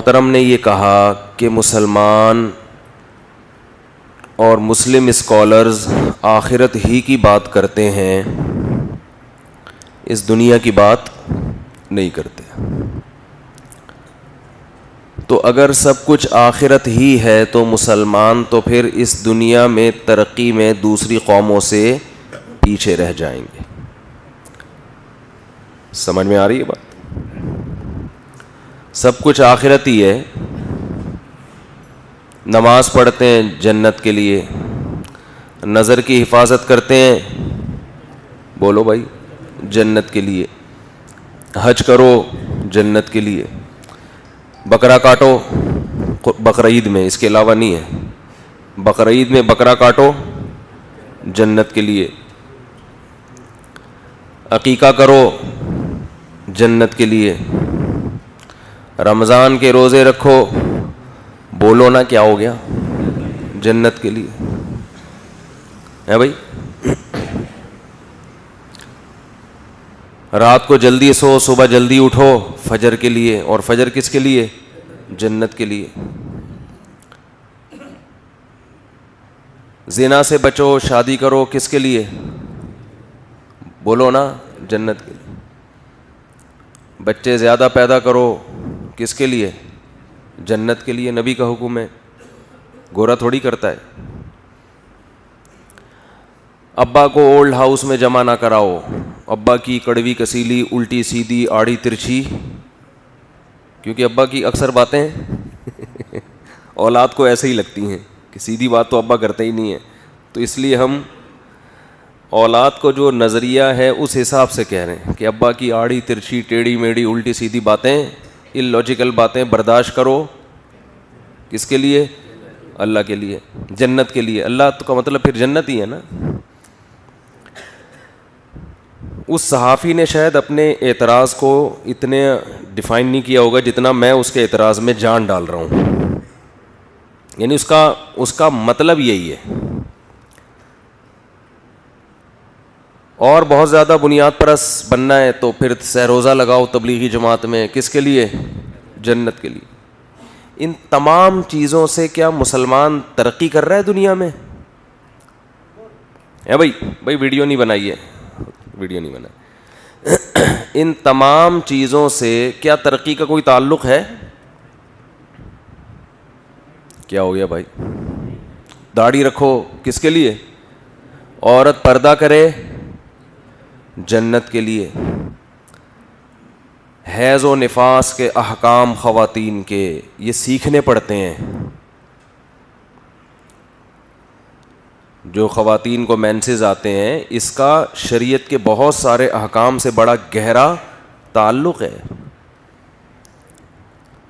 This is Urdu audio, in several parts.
محترم نے یہ کہا کہ مسلمان اور مسلم اسکالرز آخرت ہی کی بات کرتے ہیں، اس دنیا کی بات نہیں کرتے. تو اگر سب کچھ آخرت ہی ہے تو مسلمان تو پھر اس دنیا میں ترقی میں دوسری قوموں سے پیچھے رہ جائیں گے. سمجھ میں آ رہی ہے بات؟ سب کچھ آخرت ہی ہے. نماز پڑھتے ہیں جنت کے لیے، نظر کی حفاظت کرتے ہیں، بولو بھائی، جنت کے لیے. حج کرو جنت کے لیے. بکرا کاٹو بقرعید میں، اس کے علاوہ نہیں ہے. بقرعید میں بکرا کاٹو جنت کے لیے. عقیقہ کرو جنت کے لیے. رمضان کے روزے رکھو، بولو نا کیا ہو گیا، جنت کے لیے ہے بھائی. رات کو جلدی سو، صبح جلدی اٹھو فجر کے لیے. اور فجر کس کے لیے؟ جنت کے لیے. زنا سے بچو، شادی کرو، کس کے لیے؟ بولو نا، جنت کے لیے. بچے زیادہ پیدا کرو، کس کے لیے؟ جنت کے لیے. نبی کا حکم ہے، گورا تھوڑی کرتا ہے. ابا کو اولڈ ہاؤس میں جمع نہ کراؤ. ابا کی کڑوی کسیلی، الٹی سیدھی، آڑی ترچھی، کیونکہ ابا کی اکثر باتیں اولاد کو ایسے ہی لگتی ہیں کہ سیدھی بات تو ابا کرتے ہی نہیں ہے. تو اس لیے ہم اولاد کو جو نظریہ ہے اس حساب سے کہہ رہے ہیں کہ ابا کی آڑی ترچھی، ٹیڑھی میڑھی، الٹی سیدھی باتیں، اللاجیکل باتیں برداشت کرو. کس کے لیے؟ اللہ کے لیے، جنت کے لیے. اللہ تو کا مطلب پھر جنت ہی ہے نا. اس صحافی نے شاید اپنے اعتراض کو اتنے ڈیفائن نہیں کیا ہوگا جتنا میں اس کے اعتراض میں جان ڈال رہا ہوں. یعنی اس کا مطلب یہی ہے. اور بہت زیادہ بنیاد پرست بننا ہے تو پھر سہ روزہ لگاؤ تبلیغی جماعت میں. کس کے لیے؟ جنت کے لیے. ان تمام چیزوں سے کیا مسلمان ترقی کر رہا ہے دنیا میں؟ بھائی ویڈیو نہیں بنائیے، ویڈیو نہیں بنائے. ان تمام چیزوں سے کیا ترقی کا کوئی تعلق ہے؟ کیا ہو گیا بھائی؟ داڑھی رکھو، کس کے لیے؟ عورت پردہ کرے، جنت کے لیے. حیض و نفاس کے احکام خواتین کے یہ سیکھنے پڑتے ہیں. جو خواتین کو مینسز آتے ہیں، اس کا شریعت کے بہت سارے احکام سے بڑا گہرا تعلق ہے.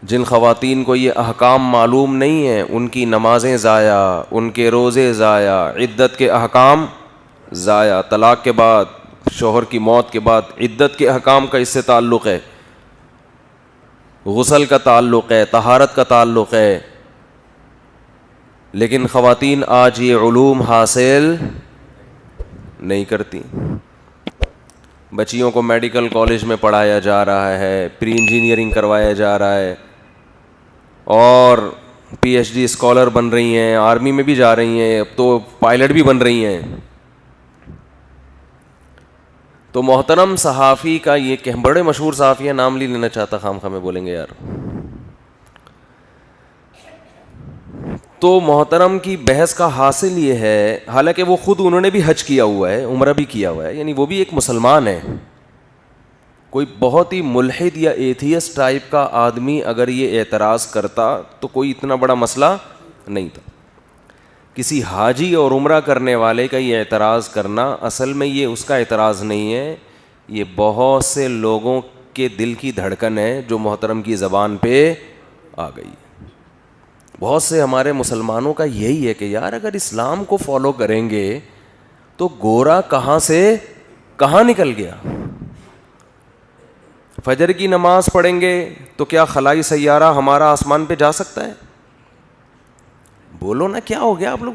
جن خواتین کو یہ احکام معلوم نہیں ہیں ان کی نمازیں ضائع، ان کے روزے ضائع، عدت کے احکام ضائع. طلاق کے بعد، شوہر کی موت کے بعد عدت کے احکام کا اس سے تعلق ہے، غسل کا تعلق ہے، طہارت کا تعلق ہے. لیکن خواتین آج یہ علوم حاصل نہیں کرتی. بچیوں کو میڈیکل کالج میں پڑھایا جا رہا ہے، پری انجینئرنگ کروایا جا رہا ہے، اور پی ایچ ڈی اسکالر بن رہی ہیں، آرمی میں بھی جا رہی ہیں، اب تو پائلٹ بھی بن رہی ہیں. تو محترم صحافی کا یہ کہ بڑے مشہور صحافی ہیں، نام نہیں لینا چاہتا، خام خواہ میں بولیں گے یار. تو محترم کی بحث کا حاصل یہ ہے، حالانکہ وہ خود انہوں نے بھی حج کیا ہوا ہے، عمرہ بھی کیا ہوا ہے، یعنی وہ بھی ایک مسلمان ہے. کوئی بہت ہی ملحد یا ایتھیسٹ ٹائپ کا آدمی اگر یہ اعتراض کرتا تو کوئی اتنا بڑا مسئلہ نہیں تھا. کسی حاجی اور عمرہ کرنے والے کا یہ اعتراض کرنا، اصل میں یہ اس کا اعتراض نہیں ہے، یہ بہت سے لوگوں کے دل کی دھڑکن ہے جو محترم کی زبان پہ آ گئی. بہت سے ہمارے مسلمانوں کا یہی ہے کہ یار اگر اسلام کو فالو کریں گے تو گورا کہاں سے کہاں نکل گیا. فجر کی نماز پڑھیں گے تو کیا خلائی سیارہ ہمارا آسمان پہ جا سکتا ہے؟ بولو نا کیا ہو گیا آپ لوگ؟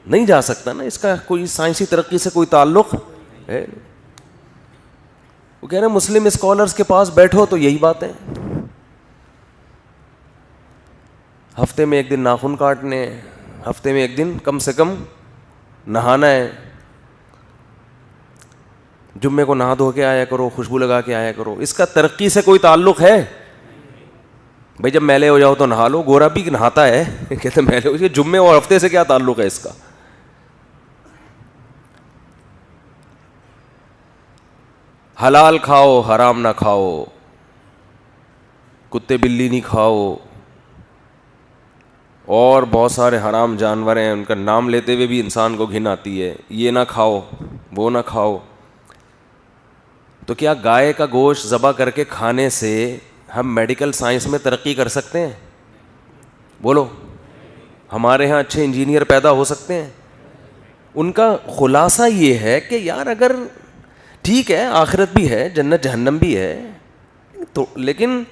نہیں جا سکتا نا. اس کا کوئی سائنسی ترقی سے کوئی تعلق ہے؟ وہ کہہ رہے ہیں مسلم اسکالرز کے پاس بیٹھو تو یہی بات ہے. ہفتے میں ایک دن ناخن کاٹنے، ہفتے میں ایک دن کم سے کم نہانا ہے، جمعے کو نہا دھو کے آیا کرو، خوشبو لگا کے آیا کرو. اس کا ترقی سے کوئی تعلق ہے؟ بھائی جب میلے ہو جاؤ تو نہا لو. گورا بھی نہاتا ہے کہتے میلے ہو، جمعے اور ہفتے سے کیا تعلق ہے اس کا؟ حلال کھاؤ، حرام نہ کھاؤ، کتے بلی نہیں کھاؤ، اور بہت سارے حرام جانور ہیں ان کا نام لیتے ہوئے بھی انسان کو گھن آتی ہے. یہ نہ کھاؤ، وہ نہ کھاؤ. تو کیا گائے کا گوشت ذبح کر کے کھانے سے ہم میڈیکل سائنس میں ترقی کر سکتے ہیں؟ بولو. ہمارے ہاں اچھے انجینئر پیدا ہو سکتے ہیں؟ ان کا خلاصہ یہ ہے کہ یار اگر ٹھیک ہے آخرت بھی ہے، جنت جہنم بھی ہے، تو لیکن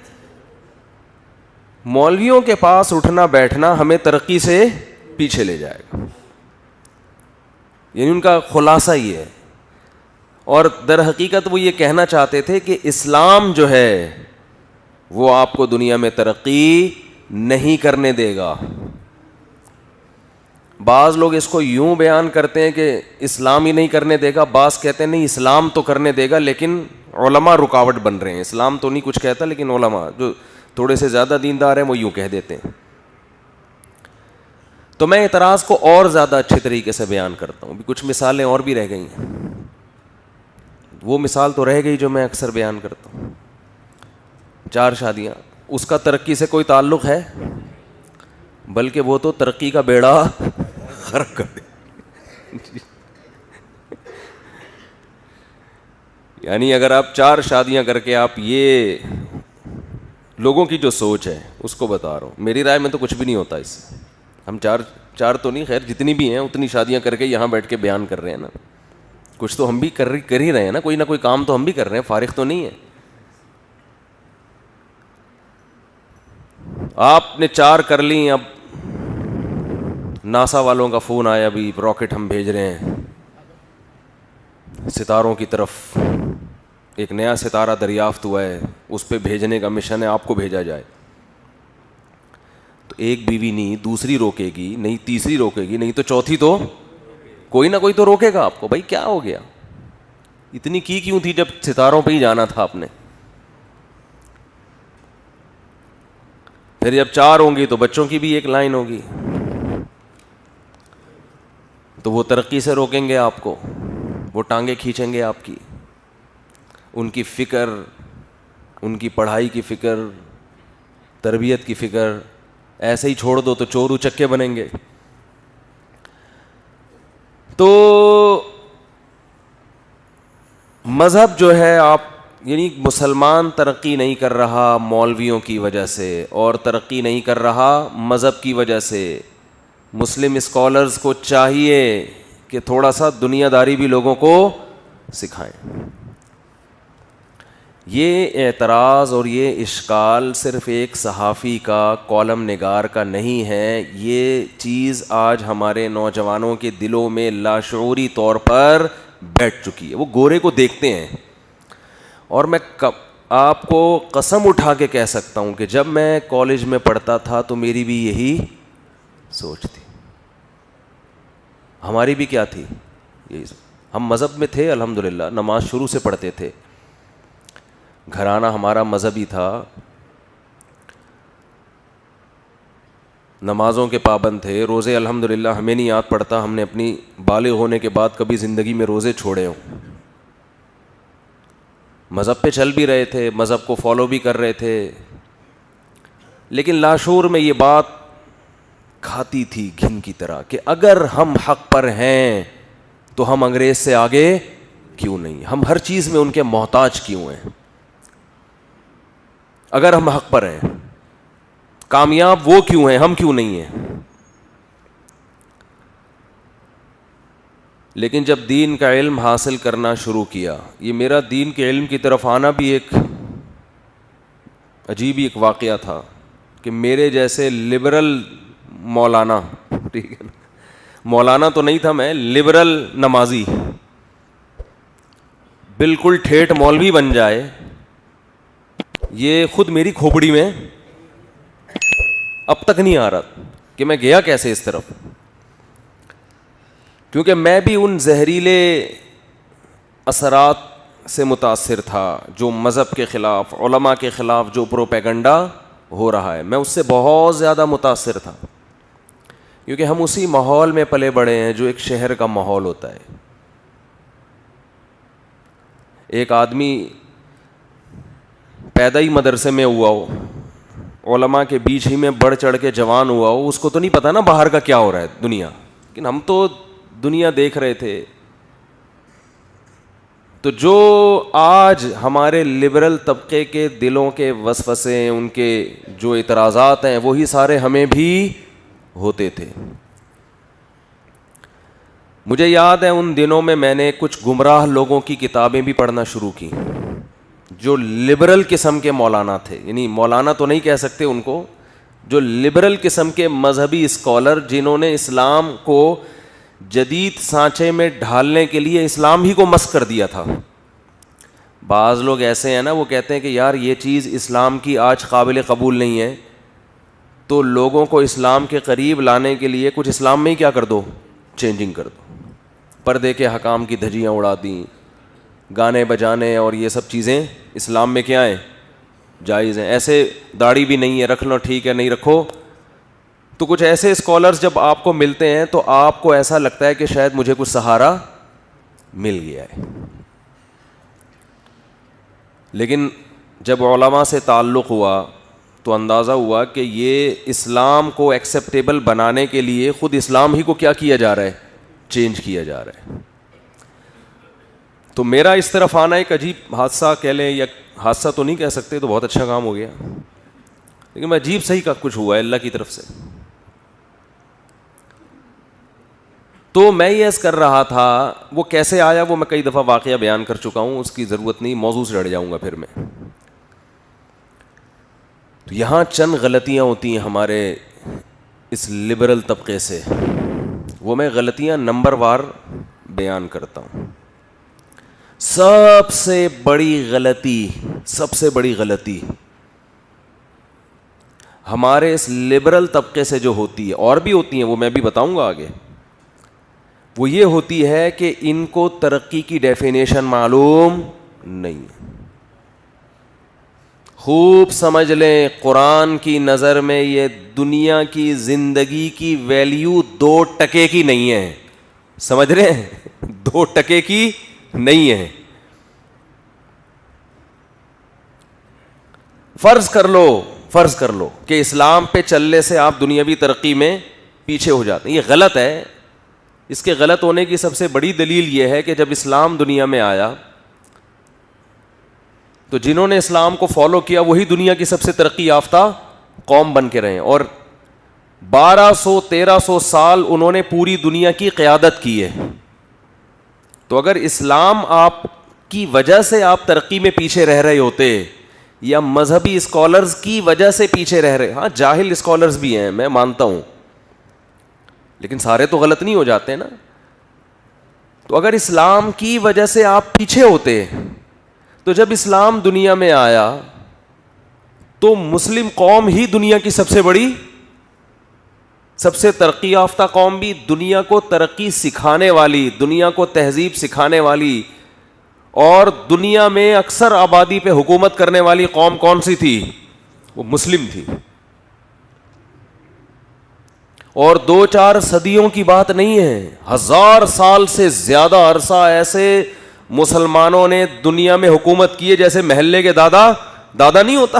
مولویوں کے پاس اٹھنا بیٹھنا ہمیں ترقی سے پیچھے لے جائے گا. یعنی ان کا خلاصہ یہ ہے. اور در حقیقت وہ یہ کہنا چاہتے تھے کہ اسلام جو ہے وہ آپ کو دنیا میں ترقی نہیں کرنے دے گا. بعض لوگ اس کو یوں بیان کرتے ہیں کہ اسلام ہی نہیں کرنے دے گا، بعض کہتے ہیں نہیں اسلام تو کرنے دے گا لیکن علماء رکاوٹ بن رہے ہیں. اسلام تو نہیں کچھ کہتا لیکن علماء جو تھوڑے سے زیادہ دیندار ہیں وہ یوں کہہ دیتے ہیں. تو میں اعتراض کو اور زیادہ اچھے طریقے سے بیان کرتا ہوں. کچھ مثالیں اور بھی رہ گئی ہیں. وہ مثال تو رہ گئی جو میں اکثر بیان کرتا ہوں، 4 شادیاں. اس کا ترقی سے کوئی تعلق ہے؟ بلکہ وہ تو ترقی کا بیڑا غرق کر دے. یعنی اگر آپ 4 شادیاں کر کے آپ یہ لوگوں کی جو سوچ ہے اس کو بتا رہا ہوں، میری رائے میں تو کچھ بھی نہیں ہوتا اس سے. ہم چار تو نہیں، خیر جتنی بھی ہیں اتنی شادیاں کر کے یہاں بیٹھ کے بیان کر رہے ہیں نا. کچھ تو ہم بھی کر ہی رہے ہیں نا، کوئی نہ کوئی کام تو ہم بھی کر رہے ہیں، فارغ تو نہیں ہے. آپ نے 4 کر لی، اب ناسا والوں کا فون آیا بھی راکٹ ہم بھیج رہے ہیں ستاروں کی طرف، ایک نیا ستارہ دریافت ہوا ہے، اس پہ بھیجنے کا مشن ہے، آپ کو بھیجا جائے. تو ایک بیوی نہیں دوسری روکے گی، نہیں تیسری روکے گی، نہیں تو چوتھی، تو کوئی نہ کوئی تو روکے گا آپ کو. بھائی کیا ہو گیا؟ اتنی کی کیوں تھی جب ستاروں پہ ہی جانا تھا آپ نے؟ پھر جب 4 ہوں گی تو بچوں کی بھی ایک لائن ہوگی، تو وہ ترقی سے روکیں گے آپ کو، وہ ٹانگیں کھینچیں گے آپ کی. ان کی فکر، ان کی پڑھائی کی فکر، تربیت کی فکر ایسے ہی چھوڑ دو تو چور اچکے بنیں گے. تو مذہب جو ہے آپ، یعنی مسلمان ترقی نہیں کر رہا مولویوں کی وجہ سے، اور ترقی نہیں کر رہا مذہب کی وجہ سے. مسلم اسکالرز کو چاہیے کہ تھوڑا سا دنیا داری بھی لوگوں کو سکھائیں. یہ اعتراض اور یہ اشکال صرف ایک صحافی کا، کالم نگار کا نہیں ہے. یہ چیز آج ہمارے نوجوانوں کے دلوں میں لاشعوری طور پر بیٹھ چکی ہے. وہ گورے کو دیکھتے ہیں، اور میں آپ کو قسم اٹھا کے کہہ سکتا ہوں کہ جب میں کالج میں پڑھتا تھا تو میری بھی یہی سوچ تھی. ہماری بھی کیا تھی؟ یہی. ہم مذہب میں تھے الحمدللہ، نماز شروع سے پڑھتے تھے، گھرانہ ہمارا مذہبی تھا، نمازوں کے پابند تھے. روزے الحمدللہ ہمیں نہیں یاد پڑتا ہم نے اپنی بالغ ہونے کے بعد کبھی زندگی میں روزے چھوڑے ہوں. مذہب پہ چل بھی رہے تھے، مذہب کو فالو بھی کر رہے تھے، لیکن لاشعور میں یہ بات کھاتی تھی گھن کی طرح کہ اگر ہم حق پر ہیں تو ہم انگریز سے آگے کیوں نہیں؟ ہم ہر چیز میں ان کے محتاج کیوں ہیں؟ اگر ہم حق پر ہیں، کامیاب وہ کیوں ہیں، ہم کیوں نہیں ہیں؟ لیکن جب دین کا علم حاصل کرنا شروع کیا، یہ میرا دین کے علم کی طرف آنا بھی ایک عجیب ہی ایک واقعہ تھا کہ میرے جیسے لبرل مولانا، ٹھیک ہے نا، مولانا تو نہیں تھا میں، لبرل نمازی، بالکل ٹھیٹ مولوی بن جائے، یہ خود میری کھوپڑی میں اب تک نہیں آ رہا کہ میں گیا کیسے اس طرف، کیونکہ میں بھی ان زہریلے اثرات سے متاثر تھا جو مذہب کے خلاف، علماء کے خلاف جو پروپیگنڈا ہو رہا ہے، میں اس سے بہت زیادہ متاثر تھا، کیونکہ ہم اسی ماحول میں پلے بڑے ہیں جو ایک شہر کا ماحول ہوتا ہے. ایک آدمی پیدا ہی مدرسے میں ہوا ہو، علماء کے بیچ ہی میں بڑھ چڑھ کے جوان ہوا ہو، اس کو تو نہیں پتا نا باہر کا کیا ہو رہا ہے دنیا، لیکن ہم تو دنیا دیکھ رہے تھے. تو جو آج ہمارے لبرل طبقے کے دلوں کے وسوسے، ان کے جو اعتراضات ہیں، وہی سارے ہمیں بھی ہوتے تھے. مجھے یاد ہے ان دنوں میں نے کچھ گمراہ لوگوں کی کتابیں بھی پڑھنا شروع کی جو لبرل قسم کے مولانا تھے، یعنی مولانا تو نہیں کہہ سکتے ان کو، جو لبرل قسم کے مذہبی اسکالر جنہوں نے اسلام کو جدید سانچے میں ڈھالنے کے لیے اسلام ہی کو مسخ کر دیا تھا. بعض لوگ ایسے ہیں نا، وہ کہتے ہیں کہ یار یہ چیز اسلام کی آج قابل قبول نہیں ہے، تو لوگوں کو اسلام کے قریب لانے کے لیے کچھ اسلام میں ہی کیا کر دو، چینجنگ کر دو. پردے کے حکام کی دھجیاں اڑا دیں، گانے بجانے اور یہ سب چیزیں اسلام میں کیا ہیں، جائز ہیں. ایسے داڑھی بھی نہیں ہے، رکھ لو ٹھیک ہے، نہیں رکھو. تو کچھ ایسے اسکالرز جب آپ کو ملتے ہیں تو آپ کو ایسا لگتا ہے کہ شاید مجھے کچھ سہارا مل گیا ہے. لیکن جب علماء سے تعلق ہوا تو اندازہ ہوا کہ یہ اسلام کو ایکسیپٹیبل بنانے کے لیے خود اسلام ہی کو کیا کیا جا رہا ہے، چینج کیا جا رہا ہے. تو میرا اس طرف آنا ایک عجیب حادثہ کہہ لیں، یا حادثہ تو نہیں کہہ سکتے، تو بہت اچھا کام ہو گیا، لیکن میں عجیب صحیح کا کچھ ہوا ہے اللہ کی طرف سے. تو میں یہ کر رہا تھا، وہ کیسے آیا وہ میں کئی دفعہ واقعہ بیان کر چکا ہوں، اس کی ضرورت نہیں، موضوع سے ہٹ جاؤں گا پھر میں. تو یہاں چند غلطیاں ہوتی ہیں ہمارے اس لبرل طبقے سے، وہ میں غلطیاں نمبر وار بیان کرتا ہوں. سب سے بڑی غلطی ہمارے اس لبرل طبقے سے جو ہوتی ہے، اور بھی ہوتی ہیں وہ میں بھی بتاؤں گا آگے، وہ یہ ہوتی ہے کہ ان کو ترقی کی ڈیفینیشن معلوم نہیں. خوب سمجھ لیں، قرآن کی نظر میں یہ دنیا کی زندگی کی ویلیو 2% کی نہیں ہے. سمجھ رہے ہیں؟ 2% کی نہیں ہے. فرض کر لو کہ اسلام پہ چلنے سے آپ دنیاوی ترقی میں پیچھے ہو جاتے ہیں. یہ غلط ہے. اس کے غلط ہونے کی سب سے بڑی دلیل یہ ہے کہ جب اسلام دنیا میں آیا تو جنہوں نے اسلام کو فالو کیا وہی دنیا کی سب سے ترقی یافتہ قوم بن کے رہے، اور 1200-1300 سال انہوں نے پوری دنیا کی قیادت کی ہے. تو اگر اسلام آپ کی وجہ سے آپ ترقی میں پیچھے رہ رہے ہوتے، یا مذہبی اسکالرز کی وجہ سے پیچھے رہ رہے، ہاں جاہل اسکالرز بھی ہیں میں مانتا ہوں، لیکن سارے تو غلط نہیں ہو جاتے نا. تو اگر اسلام کی وجہ سے آپ پیچھے ہوتے، تو جب اسلام دنیا میں آیا تو مسلم قوم ہی دنیا کی سب سے بڑی، سب سے ترقی یافتہ قوم بھی، دنیا کو ترقی سکھانے والی، دنیا کو تہذیب سکھانے والی، اور دنیا میں اکثر آبادی پہ حکومت کرنے والی قوم کون سی تھی؟ وہ مسلم تھی. اور 2-4 صدیوں کی بات نہیں ہے، 1000 سال سے زیادہ عرصہ ایسے مسلمانوں نے دنیا میں حکومت کی ہے جیسے محلے کے دادا نہیں ہوتا،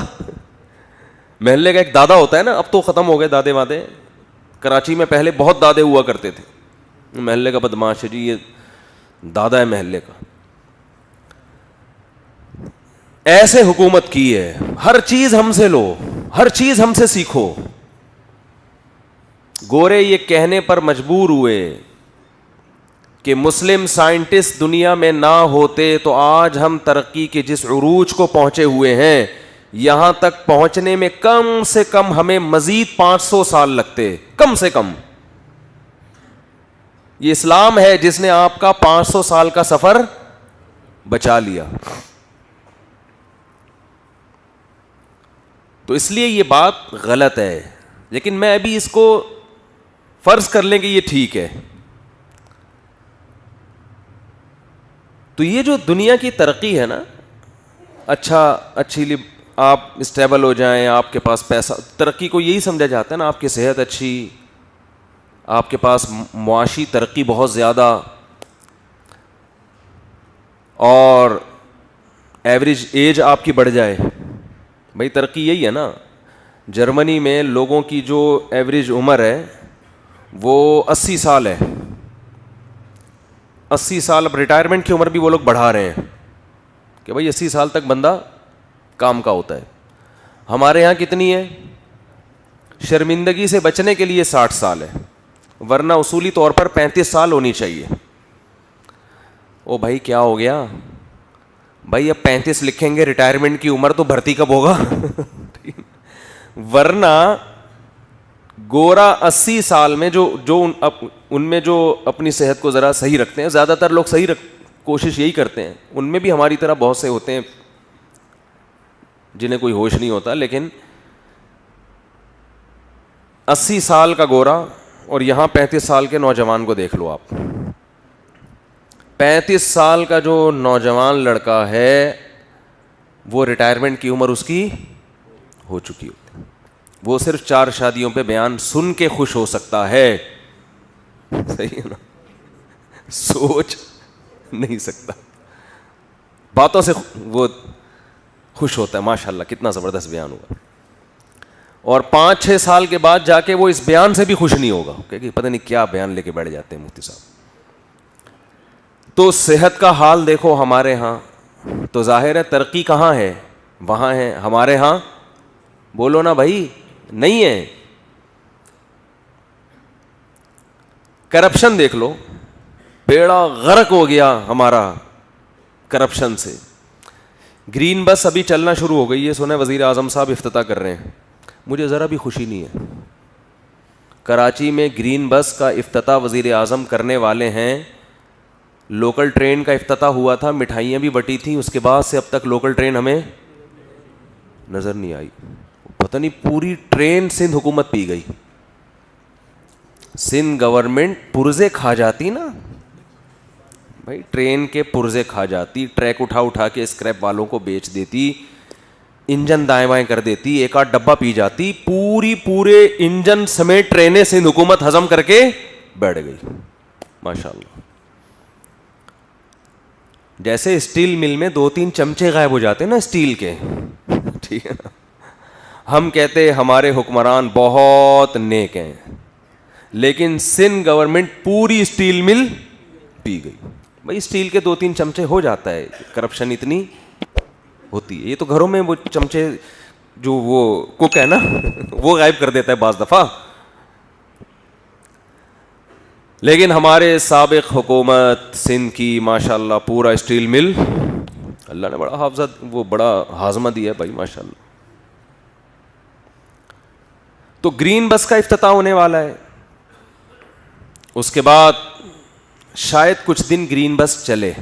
محلے کا ایک دادا ہوتا ہے نا، اب تو ختم ہو گئے دادے وادے. کراچی میں پہلے بہت دادے ہوا کرتے تھے، محلے کا بدماش ہے جی، یہ دادا ہے محلے کا. ایسے حکومت کی ہے، ہر چیز ہم سے لو، ہر چیز ہم سے سیکھو. گورے یہ کہنے پر مجبور ہوئے کہ مسلم سائنٹسٹ دنیا میں نہ ہوتے تو آج ہم ترقی کے جس عروج کو پہنچے ہوئے ہیں، یہاں تک پہنچنے میں کم سے کم ہمیں مزید 500 سال لگتے، کم سے کم. یہ اسلام ہے جس نے آپ کا 500 سال کا سفر بچا لیا. تو اس لیے یہ بات غلط ہے لیکن میں ابھی اس کو فرض کر لیں کہ یہ ٹھیک ہے. تو یہ جو دنیا کی ترقی ہے نا, اچھی آپ اسٹیبل ہو جائیں, آپ کے پاس پیسہ, ترقی کو یہی سمجھا جاتا ہے نا, آپ کی صحت اچھی, آپ کے پاس معاشی ترقی بہت زیادہ, اور ایوریج ایج آپ کی بڑھ جائے. بھائی ترقی یہی ہے نا. جرمنی میں لوگوں کی جو ایوریج عمر ہے وہ 80 سال ہے. 80 سال, اب ریٹائرمنٹ کی عمر بھی وہ لوگ بڑھا رہے ہیں کہ بھائی 80 سال تک بندہ کام کا ہوتا ہے. ہمارے یہاں کتنی ہے؟ شرمندگی سے بچنے کے لیے 60 سال ہے, ورنہ اصولی طور پر 35 سال ہونی چاہیے. او بھائی کیا ہو گیا بھائی, اب 35 لکھیں گے ریٹائرمنٹ کی عمر, تو بھرتی کب ہوگا؟ ورنہ گورا 80 سال میں جو ان میں جو اپنی صحت کو ذرا صحیح رکھتے ہیں, زیادہ تر لوگ کوشش یہی کرتے ہیں, ان میں بھی ہماری طرح بہت سے ہوتے ہیں جنہیں کوئی ہوش نہیں ہوتا, لیکن 80 سال کا گورا اور یہاں 35 سال کے نوجوان کو دیکھ لو آپ. 35 سال کا جو نوجوان لڑکا ہے وہ ریٹائرمنٹ کی عمر اس کی ہو چکی ہوتی, وہ صرف 4 شادیوں پہ بیان سن کے خوش ہو سکتا ہے. صحیح ہے نا, سوچ نہیں سکتا, باتوں سے وہ خوش ہوتا ہے. ماشاءاللہ کتنا زبردست بیان ہوا. اور 5-6 سال کے بعد جا کے وہ اس بیان سے بھی خوش نہیں ہوگا کہ پتہ نہیں کیا بیان لے کے بیٹھ جاتے ہیں مفتی صاحب. تو صحت کا حال دیکھو ہمارے ہاں, تو ظاہر ہے ترقی کہاں ہے؟ وہاں ہے. ہمارے ہاں بولو نا بھائی, نہیں ہے. کرپشن دیکھ لو, بیڑا غرق ہو گیا ہمارا کرپشن سے. گرین بس ابھی چلنا شروع ہو گئی ہے, سنا وزیر اعظم صاحب افتتاح کر رہے ہیں. مجھے ذرا بھی خوشی نہیں ہے. کراچی میں گرین بس کا افتتاح وزیر اعظم کرنے والے ہیں. لوکل ٹرین کا افتتاح ہوا تھا, مٹھائیاں بھی بٹی تھیں, اس کے بعد سے اب تک لوکل ٹرین ہمیں نظر نہیں آئی. پتہ نہیں پوری ٹرین سندھ حکومت پی گئی. سندھ گورنمنٹ پرزے کھا جاتی نا بھائی, ٹرین کے پرزے کھا جاتی, ٹریک اٹھا کے اسکریپ والوں کو بیچ دیتی, انجن دائیں بائیں کر دیتی, ایک آدھ ڈبہ پی جاتی, پورے انجن سمیت ٹرینیں سندھ حکومت ہضم کر کے بیٹھ گئی. ماشاءاللہ. جیسے اسٹیل مل میں 2-3 چمچے غائب ہو جاتے ہیں نا اسٹیل کے, ٹھیک ہے نا, ہم کہتے ہمارے حکمران بہت نیک ہیں, لیکن سندھ گورنمنٹ پوری اسٹیل مل پی گئی. بھائی اسٹیل کے 2-3 چمچے ہو جاتا ہے, کرپشن اتنی ہوتی ہے. یہ تو گھروں میں وہ چمچے جو وہ کوک ہے نا وہ غائب کر دیتا ہے بعض دفعہ. لیکن ہمارے سابق حکومت سندھ کی ماشاءاللہ پورا اسٹیل مل, اللہ نے بڑا حافظہ, وہ بڑا ہاضمہ دیا ہے بھائی ماشاءاللہ. تو گرین بس کا افتتاح ہونے والا ہے. اس کے بعد شاید کچھ دن گرین بس چلے,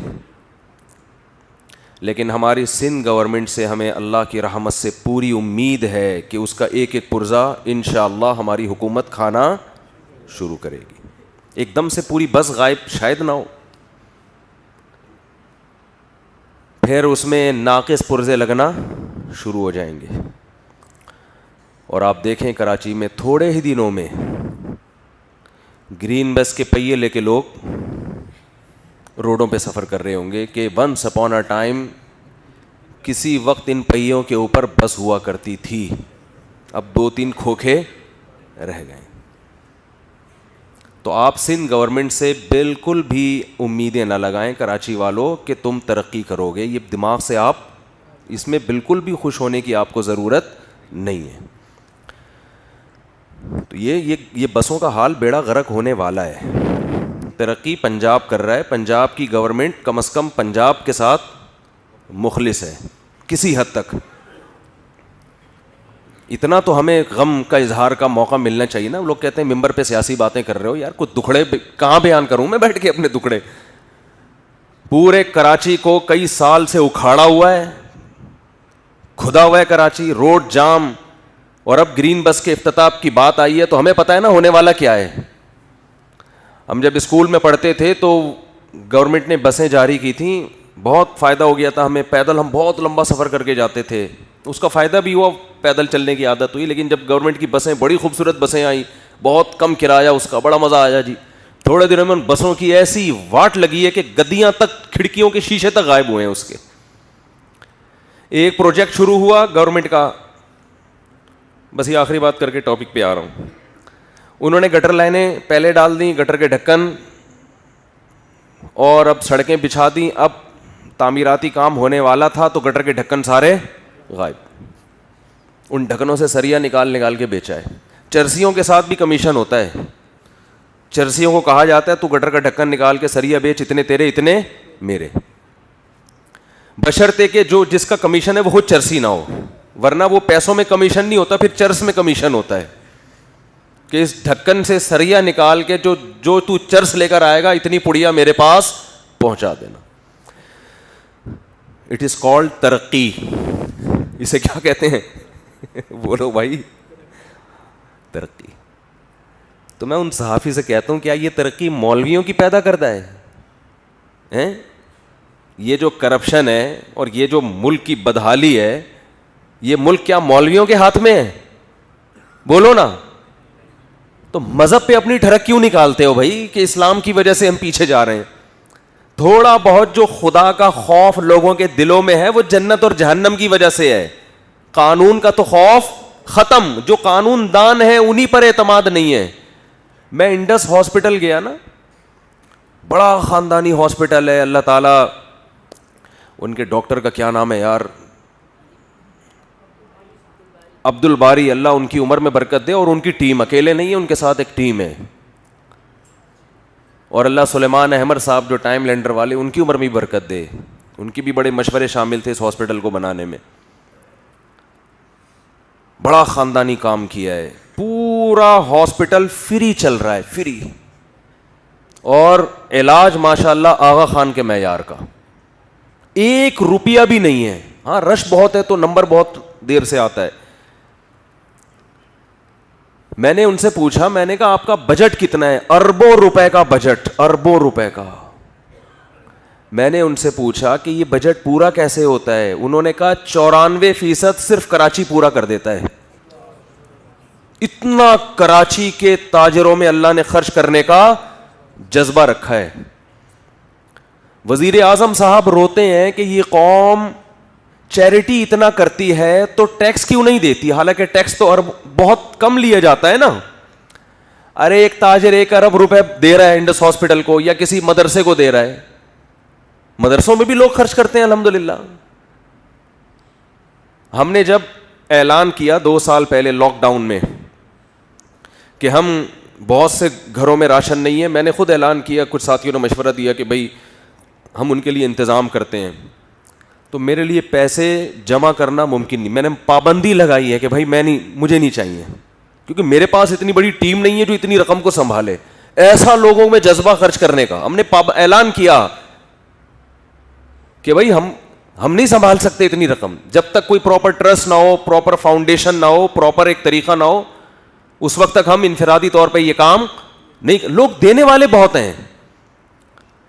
لیکن ہماری سندھ گورنمنٹ سے ہمیں اللہ کی رحمت سے پوری امید ہے کہ اس کا ایک ایک پرزہ انشاءاللہ ہماری حکومت کھانا شروع کرے گی. ایک دم سے پوری بس غائب شاید نہ ہو, پھر اس میں ناقص پرزے لگنا شروع ہو جائیں گے. اور آپ دیکھیں کراچی میں تھوڑے ہی دنوں میں گرین بس کے پہیے لے کے لوگ روڈوں پہ سفر کر رہے ہوں گے کہ ونس اپون اے ٹائم کسی وقت ان پہیوں کے اوپر بس ہوا کرتی تھی, اب 2-3 کھوکھے رہ گئے. تو آپ سندھ گورنمنٹ سے بالکل بھی امیدیں نہ لگائیں کراچی والوں کہ تم ترقی کرو گے. یہ دماغ سے آپ اس میں بالکل بھی خوش ہونے کی آپ کو ضرورت نہیں ہے. تو یہ بسوں کا حال بیڑا غرق ہونے والا ہے. ترقی پنجاب کر رہا ہے, پنجاب کی گورنمنٹ کم از کم پنجاب کے ساتھ مخلص ہے کسی حد تک. اتنا تو ہمیں غم کا اظہار کا موقع ملنا چاہیے نا. لوگ کہتے ہیں ممبر پہ سیاسی باتیں کر رہے ہو, یار کچھ دکھڑے کہاں بیان کروں میں بیٹھ کے اپنے دکھڑے. پورے کراچی کو کئی سال سے اکھاڑا ہوا ہے, کھدا ہوا ہے کراچی, روڈ جام, اور اب گرین بس کے افتتاح کی بات آئی ہے تو ہمیں پتہ ہے نا ہونے والا کیا ہے. ہم جب اسکول میں پڑھتے تھے تو گورنمنٹ نے بسیں جاری کی تھیں, بہت فائدہ ہو گیا تھا ہمیں, پیدل ہم بہت لمبا سفر کر کے جاتے تھے, اس کا فائدہ بھی ہوا, پیدل چلنے کی عادت ہوئی. لیکن جب گورنمنٹ کی بسیں, بڑی خوبصورت بسیں آئیں, بہت کم کرایہ اس کا, بڑا مزہ آیا جی. تھوڑے دنوں میں ان بسوں کی ایسی واٹ لگی ہے کہ گدیاں تک, کھڑکیوں کے شیشے تک غائب ہوئے ہیں اس کے. ایک پروجیکٹ شروع ہوا گورنمنٹ کا, بس یہ آخری بات کر کے ٹاپک پہ آ رہا ہوں. انہوں نے گٹر لائنیں پہلے ڈال دیں, گٹر کے ڈھکن, اور اب سڑکیں بچھا دیں. اب تعمیراتی کام ہونے والا تھا تو گٹر کے ڈھکن سارے غائب. ان ڈھکنوں سے سریا نکال کے بیچا ہے. چرسیوں کے ساتھ بھی کمیشن ہوتا ہے. چرسیوں کو کہا جاتا ہے تو گٹر کا ڈھکن نکال کے سریا بیچ, اتنے تیرے اتنے میرے, بشرطے کہ جو جس کا کمیشن ہے وہ خود چرسی نہ ہو, ورنہ وہ پیسوں میں کمیشن نہیں ہوتا, پھر چرس میں کمیشن ہوتا ہے کہ اس ڈھکن سے سریا نکال کے جو تو چرس لے کر آئے گا اتنی پڑیا میرے پاس پہنچا دینا. اٹ از کالڈ ترقی. اسے کیا کہتے ہیں؟ بولو بھائی, ترقی. تو میں ان صحافی سے کہتا ہوں, کیا یہ ترقی مولویوں کی پیدا کرتا ہے؟ یہ جو کرپشن ہے اور یہ جو ملک کی بدحالی ہے, یہ ملک کیا مولویوں کے ہاتھ میں ہے؟ بولو نا. تو مذہب پہ اپنی ٹھڑک کیوں نکالتے ہو بھائی کہ اسلام کی وجہ سے ہم پیچھے جا رہے ہیں؟ تھوڑا بہت جو خدا کا خوف لوگوں کے دلوں میں ہے وہ جنت اور جہنم کی وجہ سے ہے. قانون کا تو خوف ختم, جو قانون دان ہے انہی پر اعتماد نہیں ہے. میں انڈس ہاسپٹل گیا نا, بڑا خاندانی ہاسپٹل ہے, اللہ تعالیٰ ان کے ڈاکٹر کا کیا نام ہے یار, عبد الباری, اللہ ان کی عمر میں برکت دے. اور ان کی ٹیم اکیلے نہیں ہے, ان کے ساتھ ایک ٹیم ہے. اور اللہ سلیمان احمد صاحب جو ٹائم لینڈر والے, ان کی عمر میں بھی برکت دے, ان کی بھی بڑے مشورے شامل تھے اس ہاسپٹل کو بنانے میں. بڑا خاندانی کام کیا ہے. پورا ہاسپٹل فری چل رہا ہے, فری, اور علاج ماشاءاللہ آغا خان کے معیار کا, 1 روپیہ بھی نہیں ہے. ہاں رش بہت ہے تو نمبر بہت دیر سے آتا ہے. میں نے ان سے پوچھا, میں نے کہا آپ کا بجٹ کتنا ہے؟ اربوں روپے کا بجٹ, اربوں روپے کا. میں نے ان سے پوچھا کہ یہ بجٹ پورا کیسے ہوتا ہے؟ انہوں نے کہا 94% صرف کراچی پورا کر دیتا ہے. اتنا کراچی کے تاجروں میں اللہ نے خرچ کرنے کا جذبہ رکھا ہے. وزیر اعظم صاحب روتے ہیں کہ یہ قوم چیریٹی اتنا کرتی ہے تو ٹیکس کیوں نہیں دیتی, حالانکہ ٹیکس تو بہت کم لیا جاتا ہے نا. ارے ایک تاجر 1 ارب روپے دے رہا ہے انڈس ہاسپٹل کو, یا کسی مدرسے کو دے رہا ہے. مدرسوں میں بھی لوگ خرچ کرتے ہیں الحمدللہ. ہم نے جب اعلان کیا 2 سال پہلے لاک ڈاؤن میں کہ ہم بہت سے گھروں میں راشن نہیں ہے, میں نے خود اعلان کیا, کچھ ساتھیوں نے مشورہ دیا کہ بھائی ہم ان کے لیے انتظام کرتے ہیں. تو میرے لیے پیسے جمع کرنا ممکن نہیں, میں نے پابندی لگائی ہے کہ بھائی مجھے نہیں چاہیے, کیونکہ میرے پاس اتنی بڑی ٹیم نہیں ہے جو اتنی رقم کو سنبھالے. ایسا لوگوں میں جذبہ خرچ کرنے کا ہم نے اعلان کیا کہ بھائی ہم نہیں سنبھال سکتے اتنی رقم, جب تک کوئی پراپر ٹرسٹ نہ ہو, پراپر فاؤنڈیشن نہ ہو, پراپر ایک طریقہ نہ ہو, اس وقت تک ہم انفرادی طور پہ یہ کام نہیں. لوگ دینے والے بہت ہیں,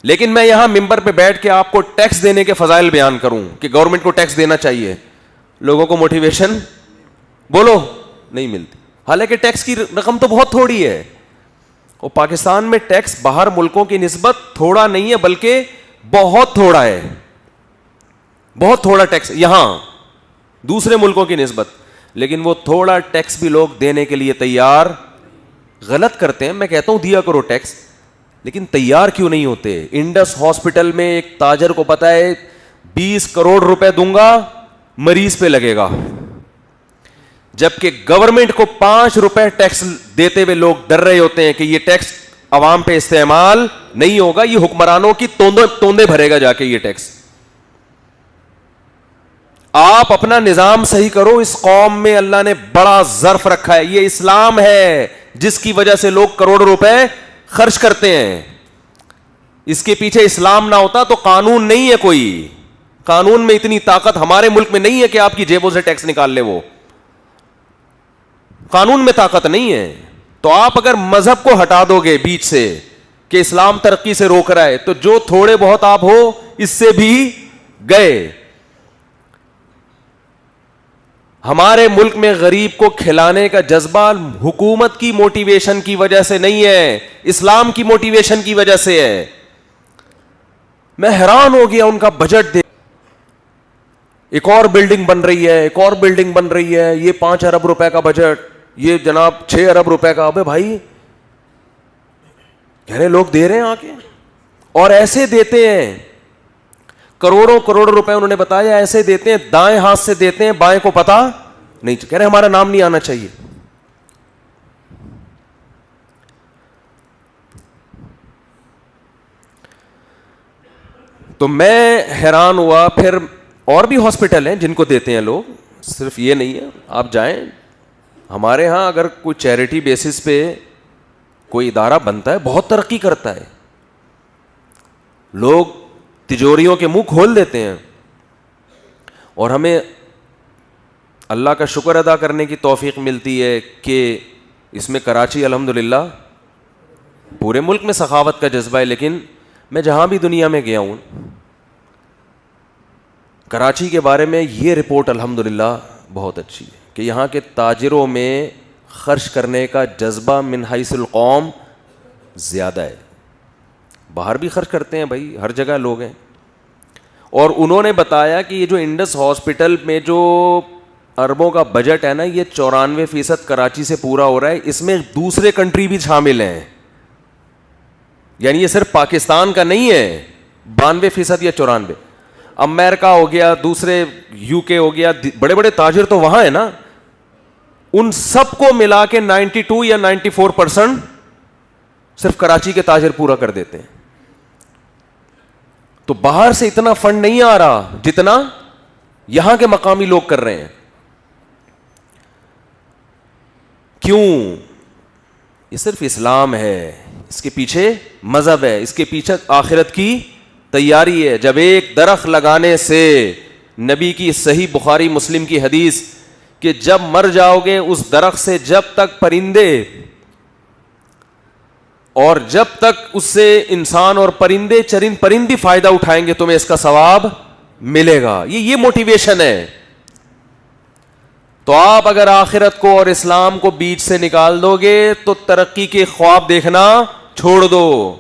لیکن میں یہاں ممبر پہ بیٹھ کے آپ کو ٹیکس دینے کے فضائل بیان کروں کہ گورنمنٹ کو ٹیکس دینا چاہیے, لوگوں کو موٹیویشن بولو نہیں ملتی. حالانکہ ٹیکس کی رقم تو بہت تھوڑی ہے, اور پاکستان میں ٹیکس باہر ملکوں کی نسبت تھوڑا نہیں ہے بلکہ بہت تھوڑا ہے, بہت تھوڑا ٹیکس یہاں دوسرے ملکوں کی نسبت. لیکن وہ تھوڑا ٹیکس بھی لوگ دینے کے لیے تیار غلط کرتے ہیں. میں کہتا ہوں دیا کرو ٹیکس, لیکن تیار کیوں نہیں ہوتے؟ انڈس ہاسپٹل میں ایک تاجر کو پتا ہے 20 کروڑ روپے دوں گا مریض پہ لگے گا, جبکہ گورنمنٹ کو 5 روپے ٹیکس دیتے ہوئے لوگ ڈر رہے ہوتے ہیں کہ یہ ٹیکس عوام پہ استعمال نہیں ہوگا, یہ حکمرانوں کی توندے بھرے گا جا کے یہ ٹیکس. آپ اپنا نظام صحیح کرو. اس قوم میں اللہ نے بڑا ظرف رکھا ہے, یہ اسلام ہے جس کی وجہ سے لوگ کروڑ روپے خرچ کرتے ہیں. اس کے پیچھے اسلام نہ ہوتا تو قانون نہیں ہے کوئی, قانون میں اتنی طاقت ہمارے ملک میں نہیں ہے کہ آپ کی جیبوں سے ٹیکس نکال لے. وہ قانون میں طاقت نہیں ہے. تو آپ اگر مذہب کو ہٹا دو گے بیچ سے کہ اسلام ترقی سے روک رہا ہے, تو جو تھوڑے بہت آپ ہو اس سے بھی گئے. ہمارے ملک میں غریب کو کھلانے کا جذبہ حکومت کی موٹیویشن کی وجہ سے نہیں ہے, اسلام کی موٹیویشن کی وجہ سے ہے. میں حیران ہو گیا ان کا بجٹ دیکھ. ایک اور بلڈنگ بن رہی ہے, ایک اور بلڈنگ بن رہی ہے, یہ 5 ارب روپے کا بجٹ, یہ جناب 6 ارب روپے کا. ابے بھائی کہہ رہے لوگ دے رہے ہیں آ کے, اور ایسے دیتے ہیں کروڑوں کروڑ روپے. انہوں نے بتایا ایسے دیتے ہیں, دائیں ہاتھ سے دیتے ہیں, بائیں کو پتا نہیں. کہہ رہے ہمارا نام نہیں آنا چاہیے. تو میں حیران ہوا. پھر اور بھی ہاسپٹل ہیں جن کو دیتے ہیں لوگ, صرف یہ نہیں ہے. آپ جائیں ہمارے ہاں, اگر کوئی چیریٹی بیسس پہ کوئی ادارہ بنتا ہے بہت ترقی کرتا ہے, لوگ تجوریوں کے منہ کھول دیتے ہیں. اور ہمیں اللہ کا شکر ادا کرنے کی توفیق ملتی ہے کہ اس میں کراچی الحمدللہ پورے ملک میں سخاوت کا جذبہ ہے. لیکن میں جہاں بھی دنیا میں گیا ہوں, کراچی کے بارے میں یہ رپورٹ الحمدللہ بہت اچھی ہے کہ یہاں کے تاجروں میں خرچ کرنے کا جذبہ من حیث القوم زیادہ ہے. باہر بھی خرچ کرتے ہیں بھائی, ہر جگہ لوگ ہیں. اور انہوں نے بتایا کہ یہ جو انڈس ہاسپٹل میں جو اربوں کا بجٹ ہے نا, یہ 94% کراچی سے پورا ہو رہا ہے. اس میں دوسرے کنٹری بھی شامل ہیں, یعنی یہ صرف پاکستان کا نہیں ہے. 92% یا 94%. امریکہ ہو گیا, دوسرے یو کے ہو گیا, بڑے بڑے تاجر تو وہاں ہیں نا, ان سب کو ملا کے 92 یا 94% صرف کراچی کے تاجر پورا کر دیتے ہیں. تو باہر سے اتنا فنڈ نہیں آ رہا جتنا یہاں کے مقامی لوگ کر رہے ہیں. کیوں؟ یہ صرف اسلام ہے, اس کے پیچھے مذہب ہے, اس کے پیچھے آخرت کی تیاری ہے. جب ایک درخت لگانے سے, نبی کی صحیح بخاری مسلم کی حدیث کہ جب مر جاؤ گے اس درخت سے جب تک پرندے اور جب تک اس سے انسان اور پرندے چرند پرند بھی فائدہ اٹھائیں گے تمہیں اس کا ثواب ملے گا. یہ موٹیویشن ہے. تو آپ اگر آخرت کو اور اسلام کو بیچ سے نکال دو گے تو ترقی کے خواب دیکھنا چھوڑ دو.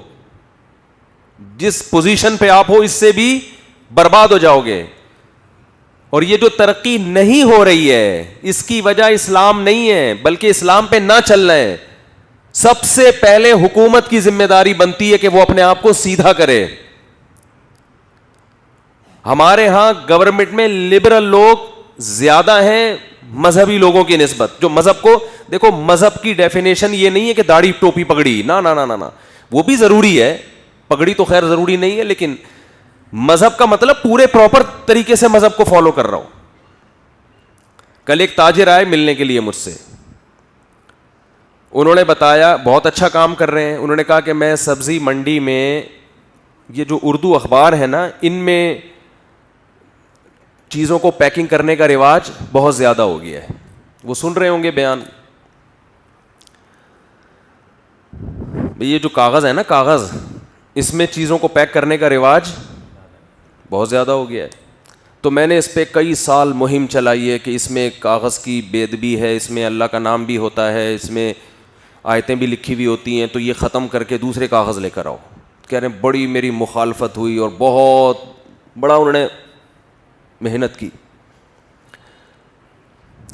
جس پوزیشن پہ آپ ہو اس سے بھی برباد ہو جاؤ گے. اور یہ جو ترقی نہیں ہو رہی ہے اس کی وجہ اسلام نہیں ہے بلکہ اسلام پہ نہ چلنا ہے. سب سے پہلے حکومت کی ذمہ داری بنتی ہے کہ وہ اپنے آپ کو سیدھا کرے. ہمارے ہاں گورنمنٹ میں لبرل لوگ زیادہ ہیں مذہبی لوگوں کی نسبت. جو مذہب کو دیکھو, مذہب کی ڈیفینیشن یہ نہیں ہے کہ داڑھی ٹوپی پگڑی, نہ نہ نہ نہ, وہ بھی ضروری ہے, پگڑی تو خیر ضروری نہیں ہے, لیکن مذہب کا مطلب پورے پراپر طریقے سے مذہب کو فالو کر رہا ہوں. کل ایک تاجر آئے ملنے کے لیے مجھ سے, انہوں نے بتایا بہت اچھا کام کر رہے ہیں. انہوں نے کہا کہ میں سبزی منڈی میں یہ جو اردو اخبار ہے نا, ان میں چیزوں کو پیکنگ کرنے کا رواج بہت زیادہ ہو گیا ہے. وہ سن رہے ہوں گے بیان. یہ جو کاغذ ہے نا, کاغذ, اس میں چیزوں کو پیک کرنے کا رواج بہت زیادہ ہو گیا ہے. تو میں نے اس پہ کئی سال مہم چلائی ہے کہ اس میں کاغذ کی بے ادبی ہے, اس میں اللہ کا نام بھی ہوتا ہے, اس میں آیتیں بھی لکھی ہوئی ہوتی ہیں, تو یہ ختم کر کے دوسرے کاغذ لے کر آؤ. کہہ رہے ہیں بڑی میری مخالفت ہوئی اور بہت بڑا انہوں نے محنت کی.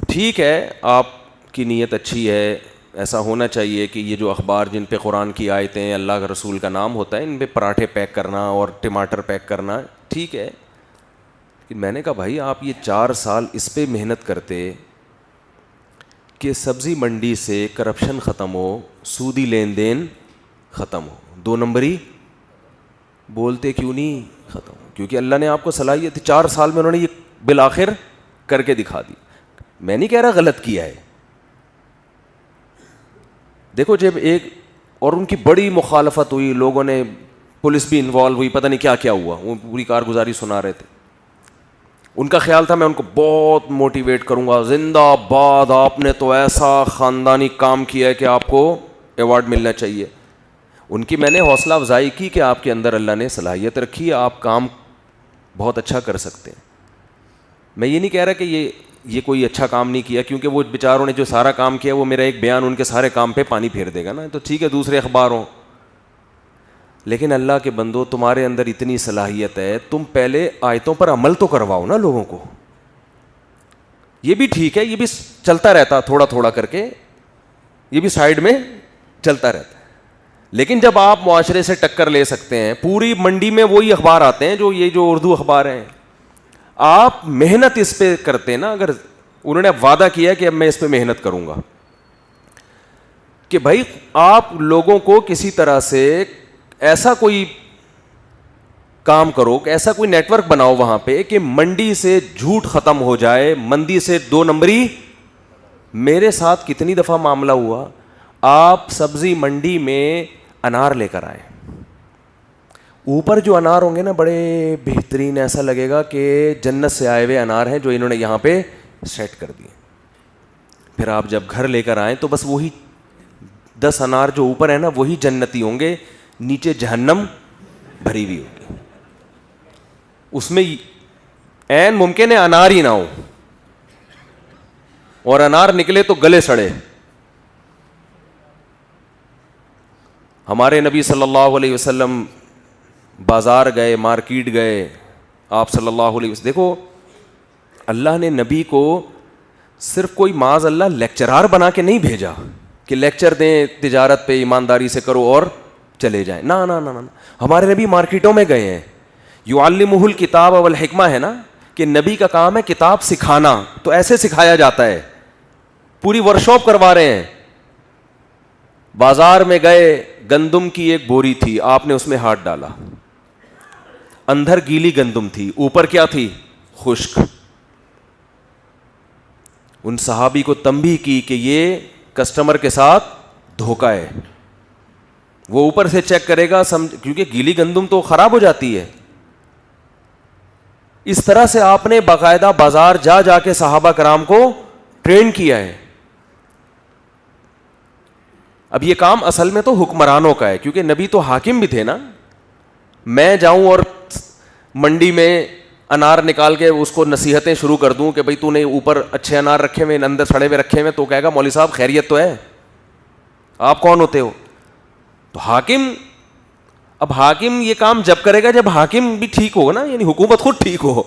ٹھیک ہے, آپ کی نیت اچھی ہے, ایسا ہونا چاہیے کہ یہ جو اخبار جن پہ قرآن کی آیتیں, اللہ کا رسول کا نام ہوتا ہے, ان پہ پراٹھے پیک کرنا اور ٹماٹر پیک کرنا ٹھیک ہے. کہ میں نے کہا بھائی آپ یہ 4 سال اس پہ محنت کرتے کہ سبزی منڈی سے کرپشن ختم ہو, سودی لین دین ختم ہو, 2 نمبری بولتے کیوں نہیں ختم ہو؟ کیونکہ اللہ نے آپ کو صلاحیت 4 سال میں انہوں نے یہ بالآخر کر کے دکھا دی. میں نہیں کہہ رہا غلط کیا ہے. دیکھو جب ایک اور ان کی بڑی مخالفت ہوئی, لوگوں نے, پولیس بھی انوالو ہوئی, پتہ نہیں کیا کیا ہوا, وہ پوری کارگزاری سنا رہے تھے. ان کا خیال تھا میں ان کو بہت موٹیویٹ کروں گا, زندہ باد, آپ نے تو ایسا خاندانی کام کیا ہے کہ آپ کو ایوارڈ ملنا چاہیے. ان کی میں نے حوصلہ افزائی کی کہ آپ کے اندر اللہ نے صلاحیت رکھی ہے, آپ کام بہت اچھا کر سکتے ہیں. میں یہ نہیں کہہ رہا کہ یہ کوئی اچھا کام نہیں کیا, کیونکہ وہ بیچاروں نے جو سارا کام کیا وہ میرا ایک بیان ان کے سارے کام پہ پانی پھیر دے گا نا, تو ٹھیک ہے دوسرے اخبار ہوں. لیکن اللہ کے بندو, تمہارے اندر اتنی صلاحیت ہے, تم پہلے آیتوں پر عمل تو کرواؤ نا لوگوں کو. یہ بھی ٹھیک ہے, یہ بھی چلتا رہتا تھوڑا تھوڑا کر کے, یہ بھی سائیڈ میں چلتا رہتا. لیکن جب آپ معاشرے سے ٹکر لے سکتے ہیں, پوری منڈی میں وہی اخبار آتے ہیں جو اردو اخبار ہیں, آپ محنت اس پہ کرتے ہیں نا, اگر انہوں نے وعدہ کیا ہے کہ اب میں اس پہ محنت کروں گا, کہ بھائی آپ لوگوں کو کسی طرح سے ایسا کوئی کام کرو, کہ ایسا کوئی نیٹ ورک بناؤ وہاں پہ کہ منڈی سے جھوٹ ختم ہو جائے, مندی سے 2 نمبری. میرے ساتھ کتنی دفعہ معاملہ ہوا, آپ سبزی منڈی میں انار لے کر آئے, اوپر جو انار ہوں گے نا بڑے بہترین, ایسا لگے گا کہ جنت سے آئے ہوئے انار ہیں جو انہوں نے یہاں پہ سیٹ کر دیے. پھر آپ جب گھر لے کر آئیں تو بس وہی 10 انار جو اوپر ہیں نا وہی جنتی ہوں گے, نیچے جہنم بھری ہوئی ہوگی. اس میں عین ممکن ہے انار ہی نہ ہو, اور انار نکلے تو گلے سڑے. ہمارے نبی صلی اللہ علیہ وسلم بازار گئے, مارکیٹ گئے, آپ صلی اللہ علیہ وسلم, دیکھو اللہ نے نبی کو صرف کوئی معاذ اللہ لیکچرار بنا کے نہیں بھیجا کہ لیکچر دیں تجارت پہ, ایمانداری سے کرو اور چلے جائیں. نا نا نا نا, ہمارے نبی مارکیٹوں میں گئے ہیں. یعلمہ الکتاب والحکمہ ہے نا, کہ نبی کا کام ہے کتاب سکھانا, تو ایسے سکھایا جاتا ہے, پوری ورکشاپ کروا رہے ہیں. بازار میں گئے, گندم کی ایک بوری تھی, آپ نے اس میں ہاتھ ڈالا, اندر گیلی گندم تھی, اوپر کیا تھی, خشک. ان صحابی کو تنبیہ کی کہ یہ کسٹمر کے ساتھ دھوکہ ہے. وہ اوپر سے چیک کرے گا, کیونکہ گیلی گندم تو خراب ہو جاتی ہے. اس طرح سے آپ نے باقاعدہ بازار جا جا کے صحابہ کرام کو ٹرین کیا ہے. اب یہ کام اصل میں تو حکمرانوں کا ہے, کیونکہ نبی تو حاکم بھی تھے نا. میں جاؤں اور منڈی میں انار نکال کے اس کو نصیحتیں شروع کر دوں کہ بھائی تو نے اوپر اچھے انار رکھے ہوئے, اندر سڑے ہوئے رکھے ہوئے, تو کہے گا مولوی صاحب خیریت تو ہے, آپ کون ہوتے ہو؟ تو حاکم, اب حاکم یہ کام جب کرے گا جب حاکم بھی ٹھیک ہوگا نا, یعنی حکومت خود ٹھیک ہو,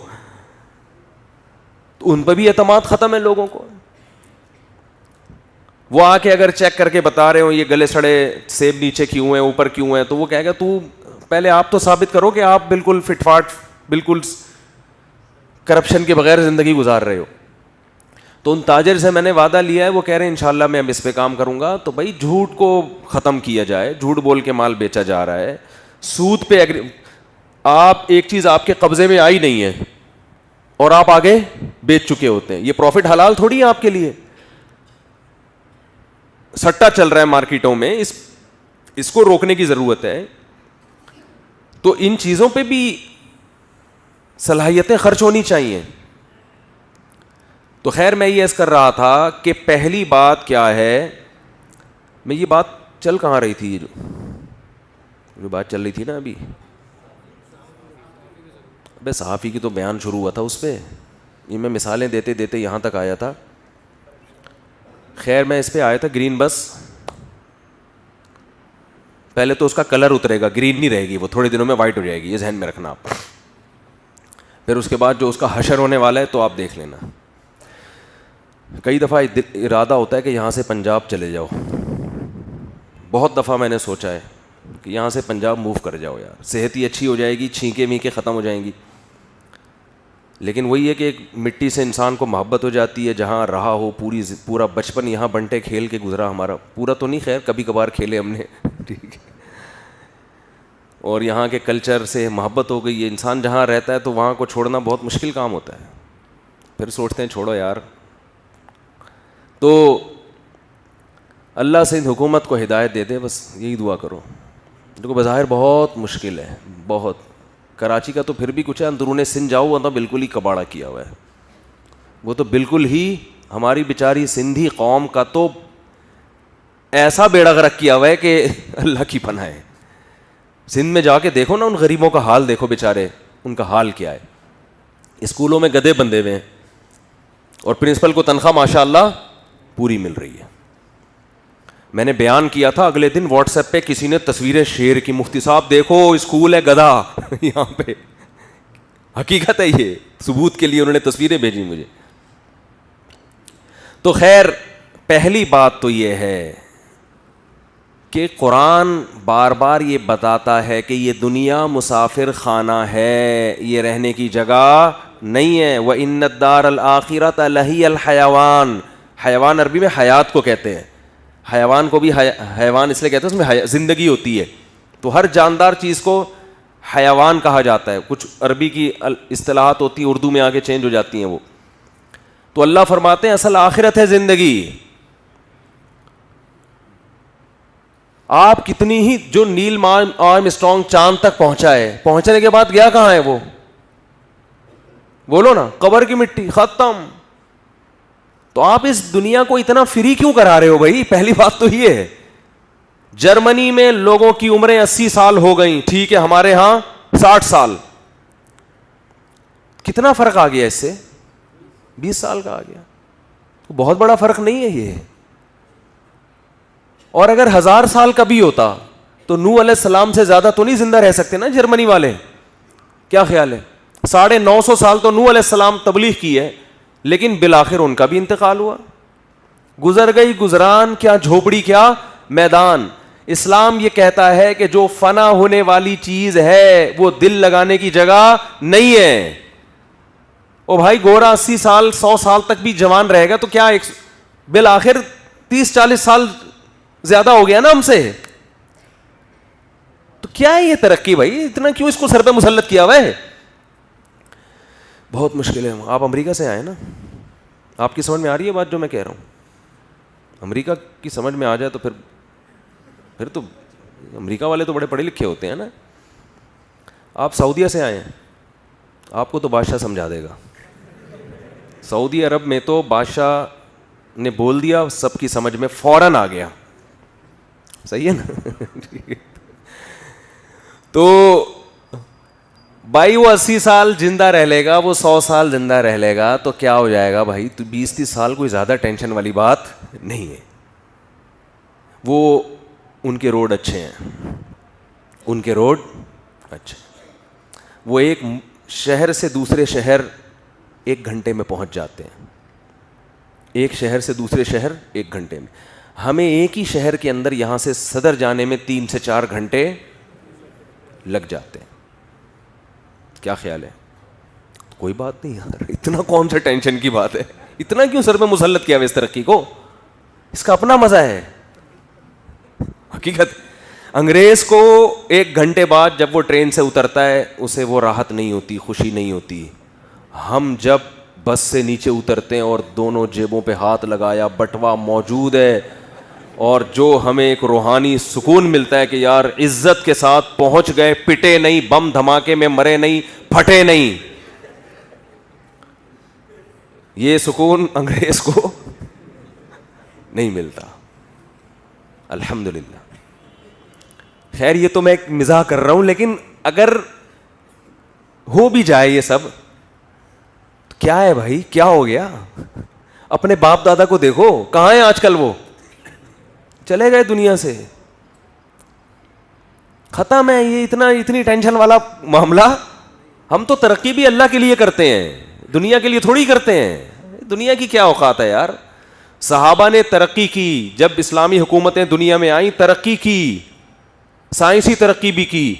تو ان پہ بھی اعتماد ختم ہے لوگوں کو. وہ آ کے اگر چیک کر کے بتا رہے ہو یہ گلے سڑے سیب نیچے کیوں ہیں, اوپر کیوں ہیں, تو وہ کہے گا تو پہلے آپ تو ثابت کرو کہ آپ بالکل فٹ فاٹ, بالکل کرپشن کے بغیر زندگی گزار رہے ہو. تو ان تاجر سے میں نے وعدہ لیا ہے, وہ کہہ رہے ہیں انشاءاللہ میں اب اس پہ کام کروں گا. تو بھائی جھوٹ کو ختم کیا جائے, جھوٹ بول کے مال بیچا جا رہا ہے, سود پہ آپ ایک چیز آپ کے قبضے میں آئی نہیں ہے اور آپ آگے بیچ چکے ہوتے ہیں, یہ پروفٹ حلال تھوڑی ہے آپ کے لیے. سٹا چل رہا ہے مارکیٹوں میں, اس کو روکنے کی ضرورت ہے. تو ان چیزوں پہ بھی صلاحیتیں خرچ ہونی چاہیے. تو خیر میں یہ عرض کر رہا تھا کہ پہلی بات کیا ہے, میں یہ بات چل کہاں رہی تھی, جو بات چل رہی تھی نا ابھی, بے صحافی کی تو بیان شروع ہوا تھا اس پہ, یہ میں مثالیں دیتے دیتے یہاں تک آیا تھا. خیر میں اس پہ آیا تھا گرین بس. پہلے تو اس کا کلر اترے گا, گرین نہیں رہے گی, وہ تھوڑے دنوں میں وائٹ ہو جائے گی, یہ ذہن میں رکھنا آپ. پھر اس کے بعد جو اس کا حشر ہونے والا ہے تو آپ دیکھ لینا. کئی دفعہ ارادہ ہوتا ہے کہ یہاں سے پنجاب چلے جاؤ, بہت دفعہ میں نے سوچا ہے کہ یہاں سے پنجاب موو کر جاؤ یار, صحت ہی اچھی ہو جائے گی, چھینکیں میکیں ختم ہو جائیں گی. لیکن وہی ہے کہ ایک مٹی سے انسان کو محبت ہو جاتی ہے, جہاں رہا ہو, پورا بچپن یہاں بنٹے کھیل کے گزرا ہمارا, پورا تو نہیں خیر کبھی کبھار کھیلے ہم نے, ٹھیک ہے, اور یہاں کے کلچر سے محبت ہو گئی ہے. انسان جہاں رہتا ہے تو وہاں کو چھوڑنا بہت مشکل کام ہوتا ہے. پھر سوچتے ہیں چھوڑو یار. تو اللہ سے حکومت کو ہدایت دے دے, بس یہی دعا کرو. دیکھو بظاہر بہت مشکل ہے, بہت, کراچی کا تو پھر بھی کچھ ہے, اندرون سندھ جاؤ وہ تو بالکل ہی کباڑا کیا ہوا ہے, وہ تو بالکل ہی ہماری بیچاری سندھی قوم کا تو ایسا بیڑا غرق کیا ہوا ہے کہ اللہ کی پناہ ہے. سندھ میں جا کے دیکھو نا, ان غریبوں کا حال دیکھو بیچارے, ان کا حال کیا ہے. اسکولوں میں گدھے بندھے ہوئے ہیں اور پرنسپل کو تنخواہ ماشاء اللہ پوری مل رہی ہے. میں نے بیان کیا تھا, اگلے دن واٹس ایپ پہ کسی نے تصویریں شیر کی, مفتی صاحب دیکھو اسکول ہے گدھا یہاں پہ. حقیقت ہے یہ, ثبوت کے لیے انہوں نے تصویریں بھیجی مجھے. تو خیر, پہلی بات تو یہ ہے کہ قرآن بار بار یہ بتاتا ہے کہ یہ دنیا مسافر خانہ ہے, یہ رہنے کی جگہ نہیں ہے. وَإِنَّ الدَّارَ الْآخِرَةَ لَهِيَ الْحَيَوَانُ, حیوان عربی میں حیات کو کہتے ہیں. حیوان کو بھی حیوان اس لیے کہتے ہیں اس میں زندگی ہوتی ہے, تو ہر جاندار چیز کو حیوان کہا جاتا ہے. کچھ عربی کی اصطلاحات ہوتی ہیں اردو میں آ کے چینج ہو جاتی ہیں وہ. تو اللہ فرماتے ہیں اصل آخرت ہے زندگی. آپ کتنی ہی, جو نیل آرم اسٹرانگ چاند تک پہنچا ہے, پہنچنے کے بعد گیا کہاں ہے وہ؟ بولو نا, قبر کی مٹی, ختم. تو آپ اس دنیا کو اتنا فری کیوں کرا رہے ہو بھائی؟ پہلی بات تو یہ ہے. جرمنی میں لوگوں کی عمریں 80 سال ہو گئیں, ٹھیک ہے, ہمارے ہاں 60 سال. کتنا فرق آ گیا اس سے؟ 20 سال کا آ گیا. بہت بڑا فرق نہیں ہے یہ. اور اگر 1000 سال کا بھی ہوتا تو نوح علیہ السلام سے زیادہ تو نہیں زندہ رہ سکتے نا جرمنی والے. کیا خیال ہے؟ 950 سال تو نوح علیہ السلام تبلیغ کی ہے, لیکن بالآخر ان کا بھی انتقال ہوا. گزر گئی گزران, کیا جھوپڑی کیا میدان. اسلام یہ کہتا ہے کہ جو فنا ہونے والی چیز ہے وہ دل لگانے کی جگہ نہیں ہے. او بھائی, گورا 80 سال 100 سال تک بھی جوان رہے گا تو کیا بالآخر 30-40 سال زیادہ ہو گیا نا ہم سے. تو کیا ہے یہ ترقی بھائی؟ اتنا کیوں اس کو سر پہ مسلط کیا ہوا ہے؟ بہت مشکل ہے. آپ امریکہ سے آئے نا, آپ کی سمجھ میں آ رہی ہے بات جو میں کہہ رہا ہوں؟ امریکہ کی سمجھ میں آ جائے تو پھر تو امریکہ والے تو بڑے پڑھے لکھے ہوتے ہیں نا. آپ سعودیہ سے آئے ہیں, آپ کو تو بادشاہ سمجھا دے گا. سعودی عرب میں تو بادشاہ نے بول دیا, سب کی سمجھ میں فوراً آ گیا. صحیح ہے نا؟ تو بھائی وہ 80 سال زندہ رہ لے گا, وہ 100 سال زندہ رہ لے گا, تو کیا ہو جائے گا بھائی؟ تو 20-30 سال کوئی زیادہ ٹینشن والی بات نہیں ہے. وہ ان کے روڈ اچھے ہیں, ان کے روڈ اچھے. وہ ایک شہر سے دوسرے شہر 1 گھنٹے میں پہنچ جاتے ہیں, ایک شہر سے دوسرے شہر 1 گھنٹے میں. ہمیں ایک ہی شہر کے اندر یہاں سے صدر جانے میں 3 سے 4 گھنٹے لگ جاتے ہیں. کیا خیال ہے؟ کوئی بات نہیں یار, اتنا کون سا ٹینشن کی بات ہے؟ اتنا کیوں سر پہ مسلط کیا اس ترقی کو؟ اس کا اپنا مزہ ہے. حقیقت انگریز کو 1 گھنٹے بعد جب وہ ٹرین سے اترتا ہے اسے وہ راحت نہیں ہوتی, خوشی نہیں ہوتی. ہم جب بس سے نیچے اترتے ہیں اور دونوں جیبوں پہ ہاتھ لگایا, بٹوا موجود ہے, اور جو ہمیں ایک روحانی سکون ملتا ہے کہ یار عزت کے ساتھ پہنچ گئے, پٹے نہیں, بم دھماکے میں مرے نہیں, پھٹے نہیں, یہ سکون انگریز کو نہیں ملتا. الحمدللہ. خیر یہ تو میں ایک مزاح کر رہا ہوں, لیکن اگر ہو بھی جائے یہ سب تو کیا ہے بھائی؟ کیا ہو گیا؟ اپنے باپ دادا کو دیکھو, کہاں ہیں آج کل؟ وہ چلے گئے دنیا سے, ختم ہے. یہ اتنی ٹینشن والا معاملہ. ہم تو ترقی بھی اللہ کے لیے کرتے ہیں, دنیا کے لیے تھوڑی کرتے ہیں. دنیا کی کیا اوقات ہے یار؟ صحابہ نے ترقی کی, جب اسلامی حکومتیں دنیا میں آئیں ترقی کی, سائنسی ترقی بھی کی,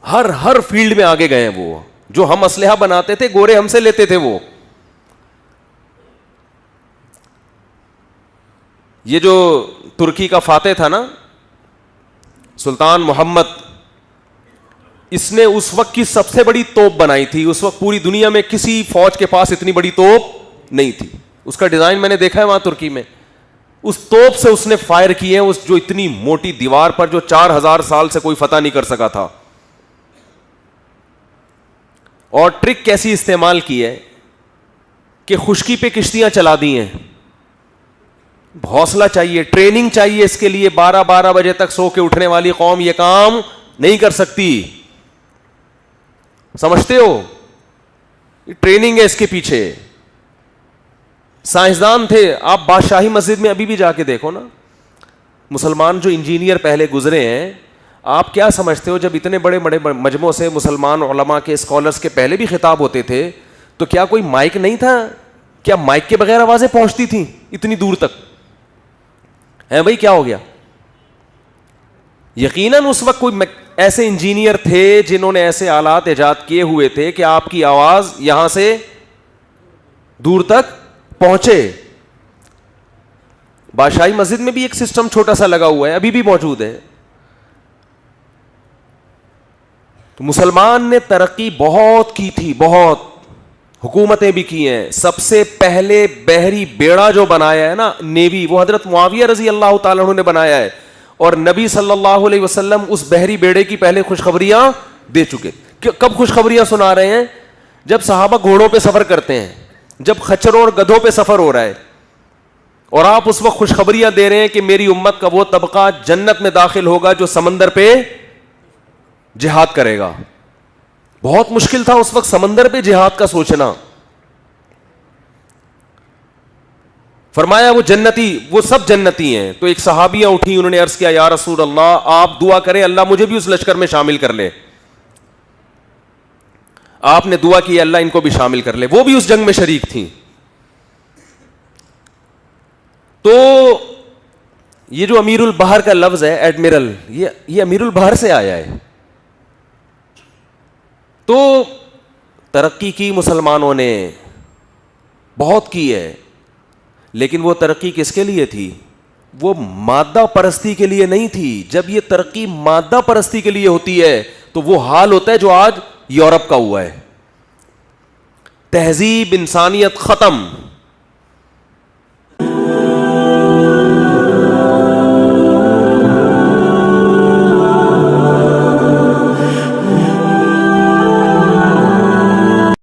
ہر فیلڈ میں آگے گئے ہیں. وہ جو ہم اسلحہ بناتے تھے گورے ہم سے لیتے تھے. وہ یہ جو ترکی کا فاتح تھا نا, سلطان محمد, اس نے اس وقت کی سب سے بڑی توپ بنائی تھی. اس وقت پوری دنیا میں کسی فوج کے پاس اتنی بڑی توپ نہیں تھی. اس کا ڈیزائن میں نے دیکھا ہے وہاں ترکی میں. اس توپ سے اس نے فائر کیے ہیں, اس جو اتنی موٹی دیوار پر جو 4000 سال سے کوئی فتح نہیں کر سکا تھا. اور ٹرک کیسی استعمال کی ہے کہ خشکی پہ کشتیاں چلا دی ہیں. حوصلہ چاہیے, ٹریننگ چاہیے اس کے لیے. 12 بجے تک سو کے اٹھنے والی قوم یہ کام نہیں کر سکتی, سمجھتے ہو؟ ٹریننگ ہے اس کے پیچھے. سائنسدان تھے, آپ بادشاہی مسجد میں ابھی بھی جا کے دیکھو نا, مسلمان جو انجینئر پہلے گزرے ہیں, آپ کیا سمجھتے ہو جب اتنے بڑے بڑے مجموعوں سے مسلمان علماء کے اسکالرس کے پہلے بھی خطاب ہوتے تھے تو کیا کوئی مائک نہیں تھا؟ کیا مائک کے بغیر آوازیں پہنچتی تھیں اتنی دور تک؟ ہے بھائی, کیا ہو گیا؟ یقیناً اس وقت کوئی ایسے انجینئر تھے جنہوں نے ایسے آلات ایجاد کیے ہوئے تھے کہ آپ کی آواز یہاں سے دور تک پہنچے. بادشاہی مسجد میں بھی ایک سسٹم چھوٹا سا لگا ہوا ہے, ابھی بھی موجود ہے. تو مسلمان نے ترقی بہت کی تھی, بہت حکومتیں بھی کی ہیں. سب سے پہلے بحری بیڑا جو بنایا ہے نا, نیوی, وہ حضرت معاویہ رضی اللہ تعالیٰ عنہ نے بنایا ہے, اور نبی صلی اللہ علیہ وسلم اس بحری بیڑے کی پہلے خوشخبریاں دے چکے. کب خوشخبریاں سنا رہے ہیں؟ جب صحابہ گھوڑوں پہ سفر کرتے ہیں, جب خچروں اور گدھوں پہ سفر ہو رہا ہے, اور آپ اس وقت خوشخبریاں دے رہے ہیں کہ میری امت کا وہ طبقہ جنت میں داخل ہوگا جو سمندر پہ جہاد کرے گا. بہت مشکل تھا اس وقت سمندر پہ جہاد کا سوچنا. فرمایا وہ جنتی, وہ سب جنتی ہیں. تو ایک صحابیہ اٹھی, انہوں نے عرض کیا یا رسول اللہ, آپ دعا کریں اللہ مجھے بھی اس لشکر میں شامل کر لے. آپ نے دعا کی اللہ ان کو بھی شامل کر لے. وہ بھی اس جنگ میں شریک تھیں. تو یہ جو امیر البحر کا لفظ ہے ایڈمرل, یہ امیر البحر سے آیا ہے. تو ترقی کی مسلمانوں نے, بہت کی ہے, لیکن وہ ترقی کس کے لیے تھی؟ وہ مادہ پرستی کے لیے نہیں تھی. جب یہ ترقی مادہ پرستی کے لیے ہوتی ہے تو وہ حال ہوتا ہے جو آج یورپ کا ہوا ہے. تہذیب انسانیت ختم,